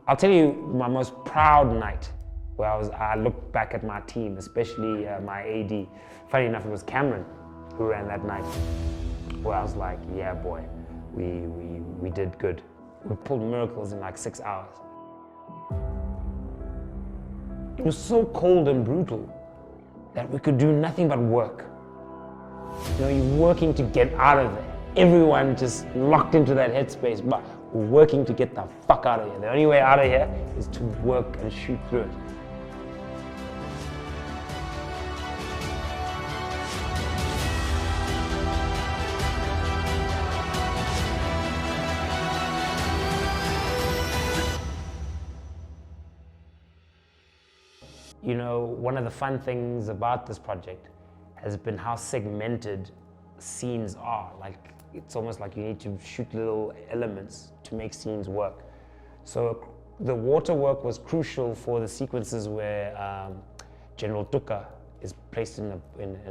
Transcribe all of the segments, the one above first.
I'll tell you my most proud night where I looked back at my team, especially my AD. Funny enough, it was Cameron who ran that night, where I was like, yeah, boy, we did good. We pulled miracles in like 6 hours. It was so cold and brutal that we could do nothing but work. You know, you're working to get out of there. Everyone just locked into that headspace, but we're working to get the fuck out of here. The only way out of here is to work and shoot through it. You know, one of the fun things about this project has been how segmented scenes are. Like, it's almost like you need to shoot little elements to make scenes work. So the water work was crucial for the sequences where General Tuka is placed in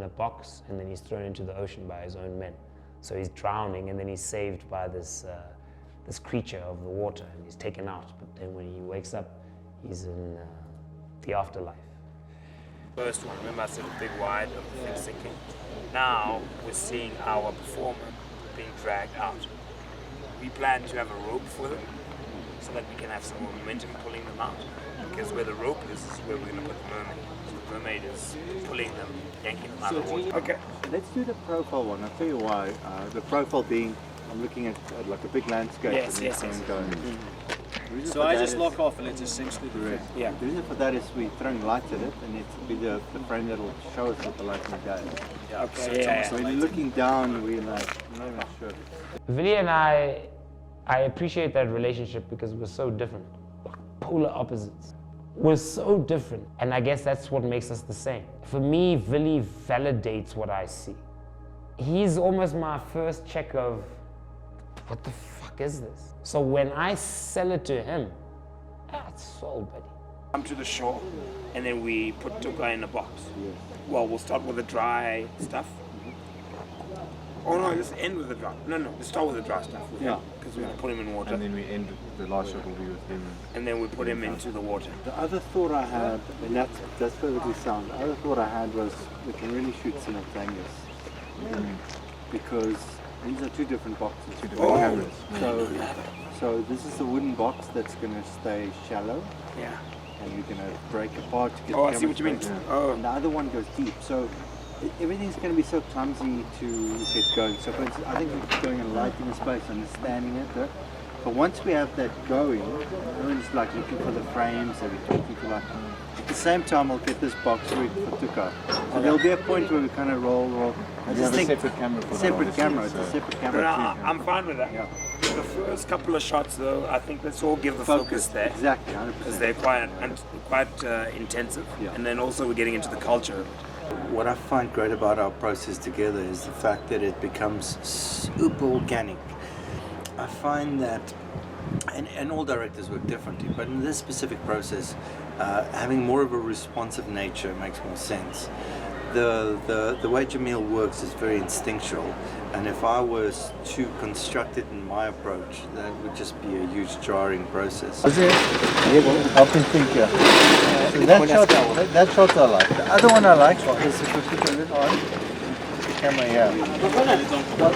a box and then he's thrown into the ocean by his own men. So he's drowning and then he's saved by this creature of the water and he's taken out. But then when he wakes up, he's in the afterlife. First one, remember I said a big wide of the thing sinking? Now we're seeing our performer being dragged out. We plan to have a rope for them so that we can have some more momentum pulling them out. Because where the rope is where we're going to put the mermaid. So the mermaid is pulling them, yanking them out of the water. Okay. Let's do the profile one. I'll tell you why. The profile being, I'm looking at like a big landscape. Yes, and yes. going. So I just lock off and it just sinks through the Correct. Yeah. The reason for that is we're throwing light at it and it's be the frame that'll show us what the light will go. Yeah, Okay, so it's yeah, almost So when like you're looking down, we're like, I'm not even sure. Willie and I appreciate that relationship because we're so different, like polar opposites. We're so different, and I guess that's what makes us the same. For me, Willie validates what I see. He's almost my first check of, what the fuck is this? So when I sell it to him, that's sold, buddy. Come to the shore and then we put Tuka in a box. Yes. Well, we'll start with the dry stuff. Oh no, let's end with the dry. No, let's start with the dry stuff. Yeah. Because we're going to put him in water. And then we end, the last shot will be with him. And then we put him into the water. The other thought I had, and that's perfectly sound, the other thought I had was we can really shoot simultaneous. Because these are two different boxes. Two different cameras. So this is a wooden box that's going to stay shallow. Yeah. And you're going to break apart to get Oh, the I see what you mean. camera space. Oh. And the other one goes deep. So everything's going to be so clumsy to get going. So for instance, I think we're going and lighting the space, understanding it. But once we have that going, everyone's like looking for the frames and we're talking to like, at the same time we'll get this box ready for Tuka. So there'll be a point where we kind of roll. I just think separate camera for separate that, camera, obviously, it's a so- separate No, camera too. I'm fine with that. Yeah. The first couple of shots though, I think let's all give the focus there. Exactly, Because 100%. they're quite intensive. Yeah. And then also we're getting into the culture of it. What I find great about our process together is the fact that it becomes super organic. I find that, and all directors work differently, but in this specific process, having more of a responsive nature makes more sense. The way Jahmil works is very instinctual, and if I was to construct it in my approach, that would just be a huge jarring process. Help me think here. That shot I like. The other one I like is if we put a little on the camera here. The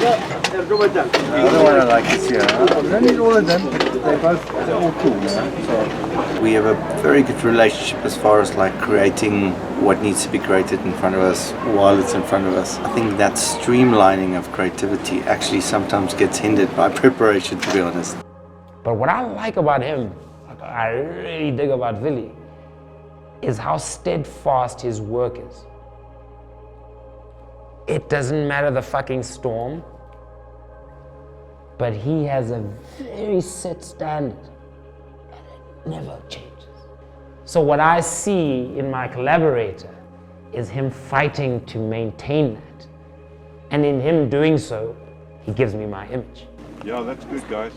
other one I like is here. I don't need all of them, but they're all cool. So We have a very good relationship as far as like creating what needs to be created in front of us while it's in front of us. I think that streamlining of creativity actually sometimes gets hindered by preparation, to be honest. But what I like about him, like I really dig about Willie, is how steadfast his work is. It doesn't matter the fucking storm, but he has a very set standard and it never changes. So what I see in my collaborator is him fighting to maintain that. And in him doing so, he gives me my image. Yeah, that's good, guys.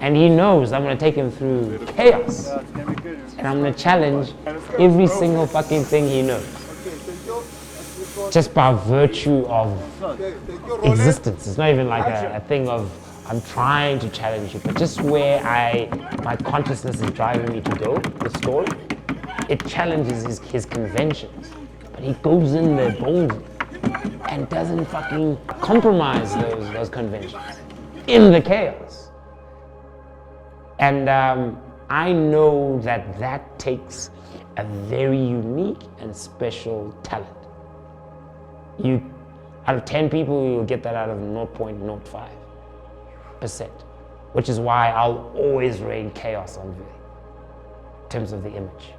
And he knows I'm gonna take him through chaos. And I'm gonna challenge every single fucking thing he knows. Just by virtue of existence. It's not even like a thing of I'm trying to challenge you, but just where my consciousness is driving me to go, the story, it challenges his conventions. But he goes in there boldly and doesn't fucking compromise those conventions in the chaos. And I know that takes a very unique and special talent. Out of 10 people, you'll get that out of 0.05%, which is why I'll always rain chaos on Willie in terms of the image.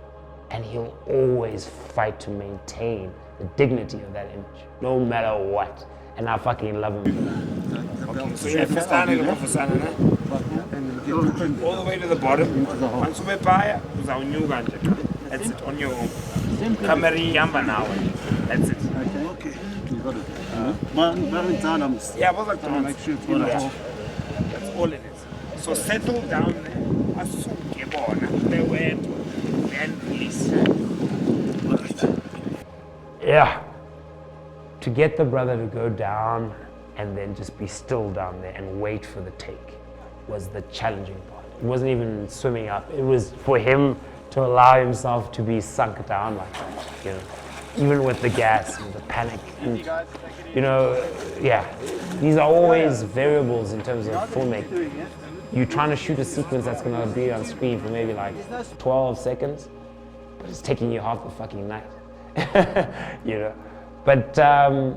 And he'll always fight to maintain the dignity of that image, no matter what. And I fucking love him for that. Okay, so you have to stand in all the way to the bottom. Once you buy that's it, on your own. Camera yamba now. That's it. Okay. You got it. Yeah, what's that? Make sure it's that's all it is. So settle down there. Asuke bona. And release. Yeah. To get the brother to go down and then just be still down there and wait for the take was the challenging part. It wasn't even swimming up. It was for him to allow himself to be sunk down like that, you know, even with the gas and the panic. And, you know, yeah, these are always variables in terms of filmmaking. You're trying to shoot a sequence that's going to be on screen for maybe like 12 seconds, but it's taking you half the fucking night, you know. But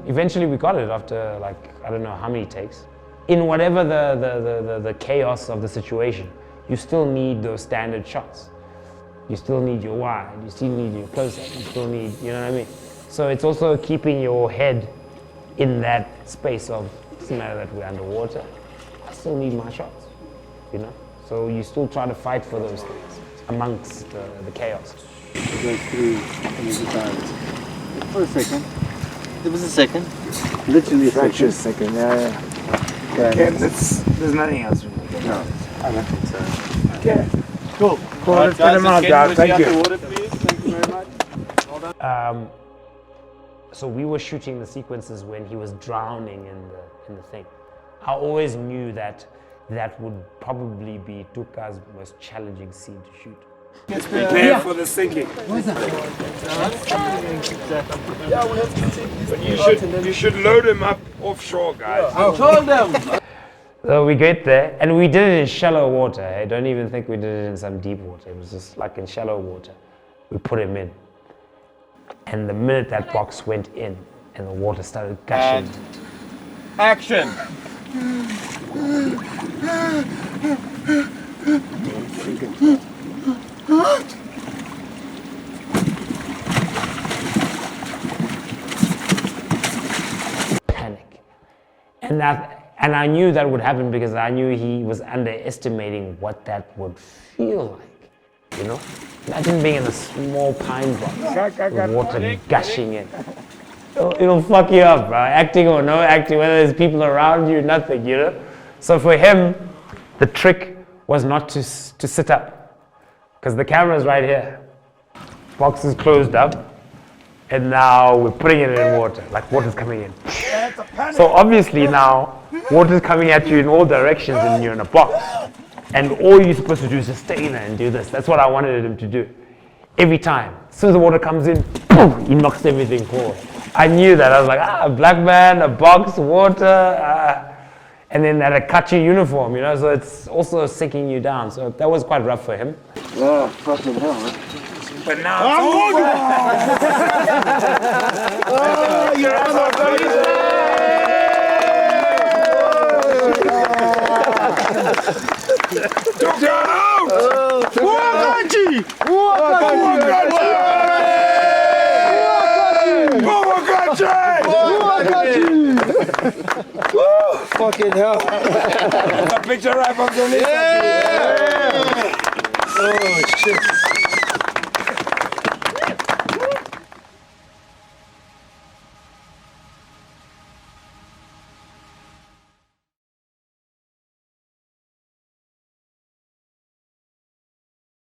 eventually we got it after like, I don't know how many takes. In whatever the chaos of the situation, you still need those standard shots. You still need your wide, you still need your close-up, you still need, you know what I mean? So it's also keeping your head in that space of, it doesn't matter that we're underwater, I still need my shots, you know? So you still try to fight for those things amongst the chaos. It goes through the times. For a second. It was a second. Literally a second. Yeah. Okay, there's nothing else. No, I don't think so. Okay. Cool. Let's get him out, guys. Thank you. Water, please. Thank you very much. Well done. So we were shooting the sequences when he was drowning in the thing. I always knew that would probably be Tuka's most challenging scene to shoot. Prepare for the sinking. What is that? But you should load him up offshore, guys. I told them! So we get there, and we did it in shallow water. I don't even think we did it in some deep water. It was just like in shallow water. We put him in. And the minute that box went in, and the water started gushing. Action! Panic. And I knew that would happen because I knew he was underestimating what that would feel like, you know? Imagine being in a small pine box with water gushing in. It'll fuck you up, bro. Acting or no acting, whether there's people around you, nothing, you know? So for him, the trick was not to sit up, because the camera's right here. Box is closed up, and now we're putting it in water, like water's coming in. So obviously now, water's coming at you in all directions and you're in a box. And all you're supposed to do is just stay there and do this. That's what I wanted him to do. Every time. As soon as the water comes in, boom, he knocks everything forward. I knew that. I was like, a black man, a box, water, and then that Akachi uniform, you know, so it's also sinking you down. So that was quite rough for him. Oh, fucking hell, man. But now it's over. Oh, you're out of fucking hell. A picture right from the list. Oh, shit.